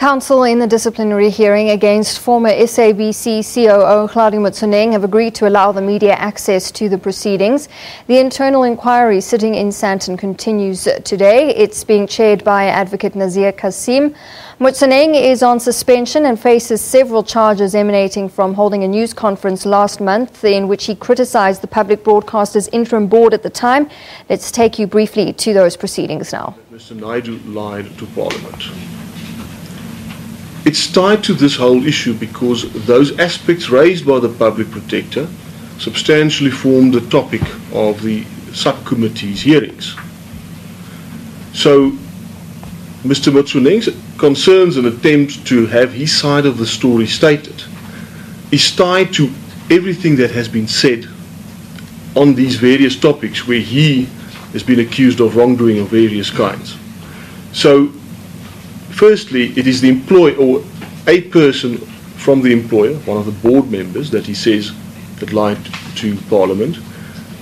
Counsel in the disciplinary hearing against former SABC COO Hlaudi Motsoeneng have agreed to allow the media access to the proceedings. The internal inquiry sitting in Sandton continues today. It's being chaired by Advocate Nazeer Cassim. Motsoeneng is on suspension and faces several charges emanating from holding a news conference last month in which he criticized the public broadcaster's interim board at the time. Let's take you briefly to those proceedings now. Mr. Naidu lied to Parliament. It's tied to this whole issue because those aspects raised by the public protector substantially form the topic of the subcommittee's hearings. So Mr. Motsoeneng's concerns and attempt to have his side of the story stated is tied to everything that has been said on these various topics where he has been accused of wrongdoing of various kinds. So firstly, it is the employer or a person from the employer, one of the board members that he says that lied to Parliament.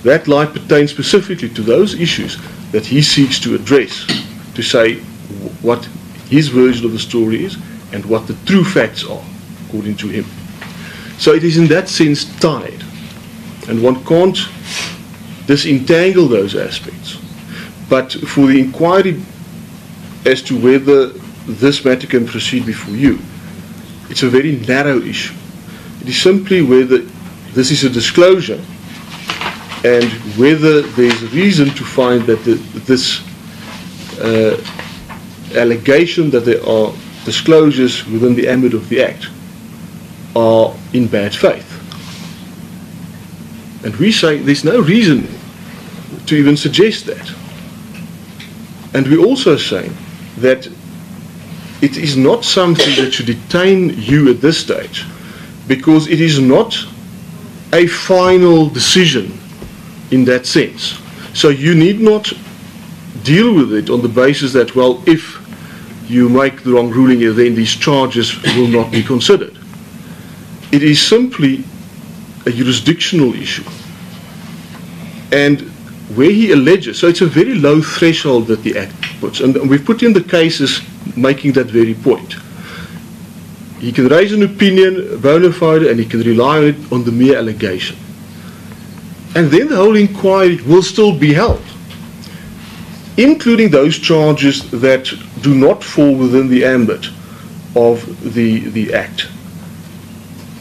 That lie pertains specifically to those issues that he seeks to address, to say what his version of the story is and what the true facts are, according to him. So it is in that sense tied, and one can't disentangle those aspects. But for the inquiry as to whether this matter can proceed before you, it's a very narrow issue. It is simply whether this is a disclosure and whether there's reason to find that this allegation that there are disclosures within the ambit of the Act are in bad faith. And we say there's no reason to even suggest that. And we also say that it is not something that should detain you at this stage, because it is not a final decision in that sense. So you need not deal with it on the basis that, well, if you make the wrong ruling, then these charges will not be considered. It is simply a jurisdictional issue. And where he alleges, so it's a very low threshold that the Act puts, and we've put in the cases making that very point. He can raise an opinion, bona fide, and he can rely on it on the mere allegation. And then the whole inquiry will still be held, including those charges that do not fall within the ambit of the Act.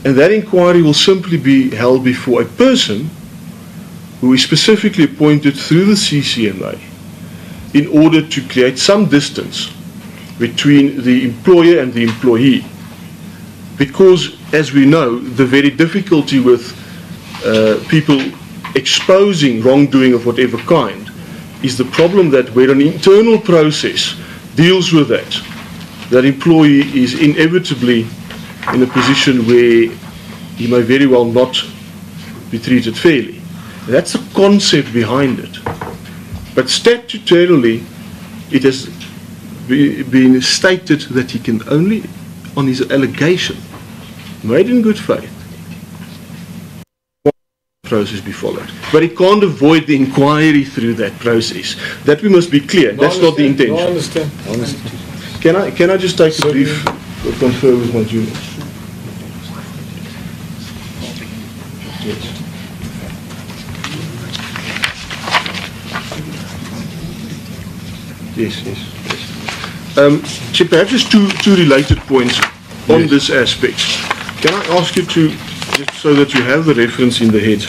And that inquiry will simply be held before a person who is specifically appointed through the CCMA in order to create some distance between the employer and the employee. Because, as we know, the very difficulty with people exposing wrongdoing of whatever kind is the problem that where an internal process deals with that employee is inevitably in a position where he may very well not be treated fairly. That's the concept behind it. But statutorily, it has been stated that he can only, on his allegation, made in good faith, process be followed. But he can't avoid the inquiry through that process. That we must be clear. That's not the intention. No, I understand. Can I just take a brief confer with my junior? Yes. Yes. Chip, perhaps just two related points on this aspect. Can I ask you to, just so that you have the reference in the head?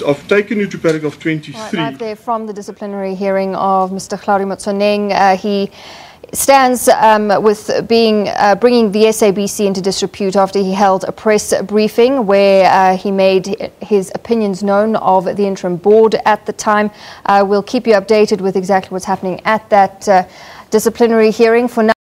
I've taken you to paragraph 23. Right there from the disciplinary hearing of Mr. Hlaudi Motsoeneng. He stands with bringing the SABC into disrepute after he held a press briefing where he made his opinions known of the interim board at the time. We'll keep you updated with exactly what's happening at that disciplinary hearing. For now,